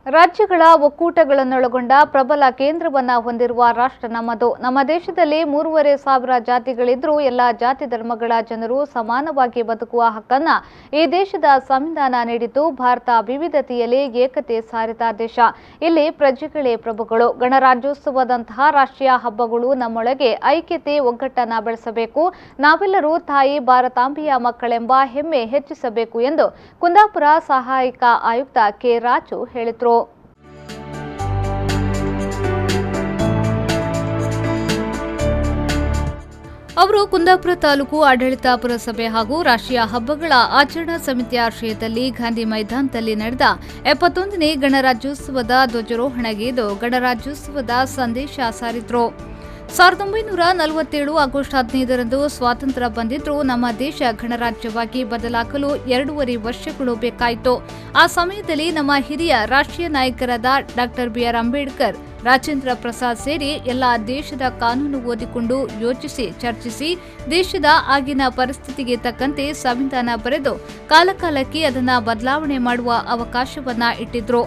ರಾಜ್ಯಗಳ ಒಕ್ಕೂಟಗಳನ್ನೊಳಗೊಂಡ ಪ್ರಬಲ ಕೇಂದ್ರವನ್ನು ಹೊಂದಿರುವ ರಾಷ್ಟ್ರ ನಮ್ಮದು. ನಮ್ಮ ದೇಶದಲ್ಲಿ 3,500 ಜಾತಿಗಳಿದ್ರೂ ಎಲ್ಲ ಜಾತಿ ಧರ್ಮಗಳ ಜನರು ಸಮಾನವಾಗಿ ಬದುಕುವ ಹಕ್ಕನ್ನು ಈ ದೇಶದ ಸಂವಿಧಾನ ನೀಡಿದ್ದು, ಭಾರತ ವಿವಿಧತೆಯಲ್ಲಿ ಏಕತೆ ಸಾರಿದ ದೇಶ. ಇಲ್ಲಿ ಪ್ರಜೆಗಳೇ ಪ್ರಭುಗಳು. ಗಣರಾಜ್ಯೋತ್ಸವದಂತಹ ರಾಷ್ಟ್ರೀಯ ಹಬ್ಬಗಳು ನಮ್ಮೊಳಗೆ ಐಕ್ಯತೆ, ಒಗ್ಗಟ್ಟನ್ನು ಬೆಳೆಸಬೇಕು. ನಾವೆಲ್ಲರೂ ತಾಯಿ ಭಾರತಾಂಬೆಯ ಮಕ್ಕಳೆಂಬ ಹೆಮ್ಮೆ ಹೆಚ್ಚಿಸಬೇಕು ಎಂದು ಕುಂದಾಪುರ ಸಹಾಯಕ ಆಯುಕ್ತ ಕೆ. ರಾಜು ಹೇಳಿದರು. ಅವರು ಕುಂದಾಪುರ ತಾಲೂಕು ಆಡಳಿತ ಪುರಸಭೆ ಹಾಗೂ ರಾಷ್ಟ್ರೀಯ ಹಬ್ಬಗಳ ಆಚರಣಾ ಸಮಿತಿಯ ಆಶ್ರಯದಲ್ಲಿ ಗಾಂಧಿ ಮೈದಾನದಲ್ಲಿ ನಡೆದ 71ನೇ ಗಣರಾಜ್ಯೋತ್ಸವದ ಧ್ವಜಾರೋಹಣಗೆದು ಗಣರಾಜ್ಯೋತ್ಸವದ ಸಂದೇಶ ಸಾರಿದರು. 1947 ಆಗಸ್ಟ್ 15ರಂದು ಸ್ವಾತಂತ್ರ್ಯ ಬಂದಿದ್ರೂ ನಮ್ಮ ದೇಶ ಗಣರಾಜ್ಯವಾಗಿ ಬದಲಾಗಲು 2.5 ವರ್ಷಗಳು ಬೇಕಾಯಿತು. ಆ ಸಮಯದಲ್ಲಿ ನಮ್ಮ ಹಿರಿಯ ರಾಷ್ಟ್ರೀಯ ನಾಯಕರಾದ ಡಾ. ಬಿ.ಆರ್. ಅಂಬೇಡ್ಕರ್, ರಾಜೇಂದ್ರ ಪ್ರಸಾದ್ ಸೇರಿ ಎಲ್ಲ ದೇಶದ ಕಾನೂನು ಓದಿಕೊಂಡು ಯೋಚಿಸಿ ಚರ್ಚಿಸಿ ದೇಶದ ಆಗಿನ ಪರಿಸ್ಥಿತಿಗೆ ತಕ್ಕಂತೆ ಸಂವಿಧಾನ ಬರೆದು ಕಾಲಕಾಲಕ್ಕೆ ಅದನ್ನು ಬದಲಾವಣೆ ಮಾಡುವ ಅವಕಾಶವನ್ನ ಇಟ್ಟಿದ್ರು.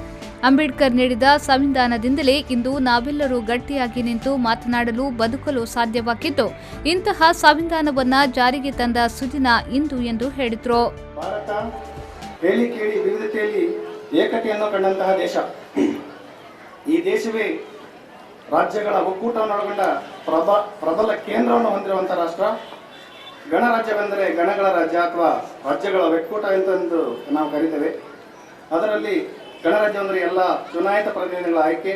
ಅಂಬೇಡ್ಕರ್ ನೀಡಿದ ಸಂವಿಧಾನದಿಂದಲೇ ಇಂದು ನಾವೆಲ್ಲರೂ ಗಟ್ಟಿಯಾಗಿ ನಿಂತು ಮಾತನಾಡಲು, ಬದುಕಲು ಸಾಧ್ಯವಾಗಿದ್ದು, ಇಂತಹ ಸಂವಿಧಾನವನ್ನ ಜಾರಿಗೆ ತಂದ ಸುದಿನ ಇಂದು ಎಂದು ಹೇಳಿದ್ರು. ಭಾರತ ಹೇಳಿ ಕೇಳಿ ವಿವಿಧತೆಯಲ್ಲಿ ಏಕತೆಯನ್ನು ಕಂಡಂತಹ ದೇಶ. ಈ ದೇಶವೇ ರಾಜ್ಯಗಳ ಒಕ್ಕೂಟವನ್ನೊಳಗೊಂಡ ಪ್ರಬಲ ಕೇಂದ್ರವನ್ನು ಹೊಂದಿರುವಂತಹ ರಾಷ್ಟ್ರ. ಗಣರಾಜ್ಯವೆಂದರೆ ಗಣಗಳ ರಾಜ್ಯ ಅಥವಾ ರಾಜ್ಯಗಳ ಒಕ್ಕೂಟ ಎಂತೆಂದು ನಾವು ಕರೀತೇವೆ. ಅದರಲ್ಲಿ ಗಣರಾಜ್ಯವೆಂದರೆ ಎಲ್ಲ ಚುನಾಯಿತ ಪ್ರತಿನಿಧಿಗಳ ಆಯ್ಕೆ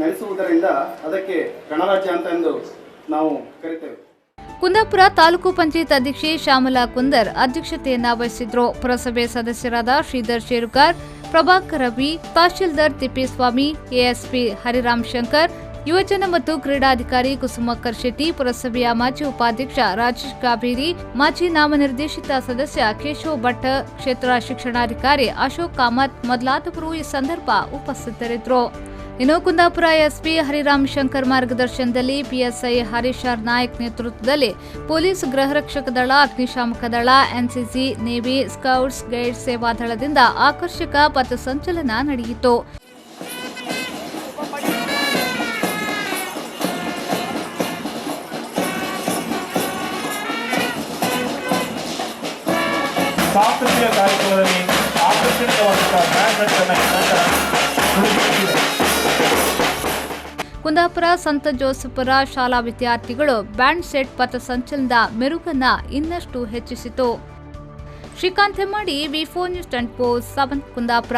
ನಡೆಸುವುದರಿಂದ ಅದಕ್ಕೆ ಗಣರಾಜ್ಯ ಅಂತ ಎಂದು ನಾವು ಕರೀತೇವೆ. ಕುಂದಾಪುರ ತಾಲೂಕು ಪಂಚಾಯತ್ ಅಧ್ಯಕ್ಷೆ ಶ್ಯಾಮಲಾ ಕುಂದರ್ ಅಧ್ಯಕ್ಷತೆಯನ್ನ ವಹಿಸಿದ್ರು. ಪುರಸಭೆ ಸದಸ್ಯರಾದ ಶ್ರೀಧರ್ ಶೇರುಕಾರ್, ಪ್ರಭಾಕರ್ ರವಿ, ತಹಶೀಲ್ದಾರ್ ತಿಪ್ಪೇಸ್ವಾಮಿ, ಎಎಸ್ಪಿ ಹರಿರಾಮ್ ಶಂಕರ್, ಯುವಜನ ಮತ್ತು ಕ್ರೀಡಾಧಿಕಾರಿ ಕುಸುಮಕ್ಕರ್ ಶೆಟ್ಟಿ, ಪುರಸಭೆಯ ಮಾಜಿ ಉಪಾಧ್ಯಕ್ಷ ರಾಜೇಶ್ ಕಾಬೇರಿ, ಮಾಜಿ ನಾಮನಿರ್ದೇಶಿತ ಸದಸ್ಯ ಕೇಶವ್ ಭಟ್, ಕ್ಷೇತ್ರ ಶಿಕ್ಷಣಾಧಿಕಾರಿ ಅಶೋಕ್ ಕಾಮತ್ ಮೊದಲಾದವರು ಈ ಸಂದರ್ಭ ಉಪಸ್ಥಿತರಿದ್ದರು. ಇನ್ನು ಕುಂದಾಪುರ ಎಸ್ಪಿ ಹರಿರಾಮ್ ಶಂಕರ್ ಮಾರ್ಗದರ್ಶನದಲ್ಲಿ ಪಿಎಸ್ಐ ಹರೀಶ್ ಆರ್ ನಾಯಕ್ ನೇತೃತ್ವದಲ್ಲಿ ಪೊಲೀಸ್, ಗೃಹರಕ್ಷಕ ದಳ, ಅಗ್ನಿಶಾಮಕ ದಳ, ಎನ್ಸಿಸಿ, ನೇವಿ, ಸ್ಕೌಟ್ಸ್ ಗೈಡ್ಸ್ ಸೇವಾ ದಳದಿಂದ ಆಕರ್ಷಕ ಪಥಸಂಚಲನ ನಡೆಯಿತು. ಸಾಂಸ್ಕೃತಿಕ ಕಾರ್ಯಕ್ರಮದಲ್ಲಿ ಆಕರ್ಷಣೀಯವಾದಂತಹ ಕುಂದಾಪುರ ಸಂತ ಜೋಸಫರ ಶಾಲಾ ವಿದ್ಯಾರ್ಥಿಗಳು ಬ್ಯಾಂಡ್ ಸೆಟ್ ಪಥಸಂಚಲನದ ಮೆರುಗನ್ನ ಇನ್ನಷ್ಟು ಹೆಚ್ಚಿಸಿತು. ಶ್ರೀಕಾಂತ್ ಹೆಮ್ಮಾಡಿ, ವಿ4 ನ್ಯೂಸ್ 24/7 ಕುಂದಾಪುರ.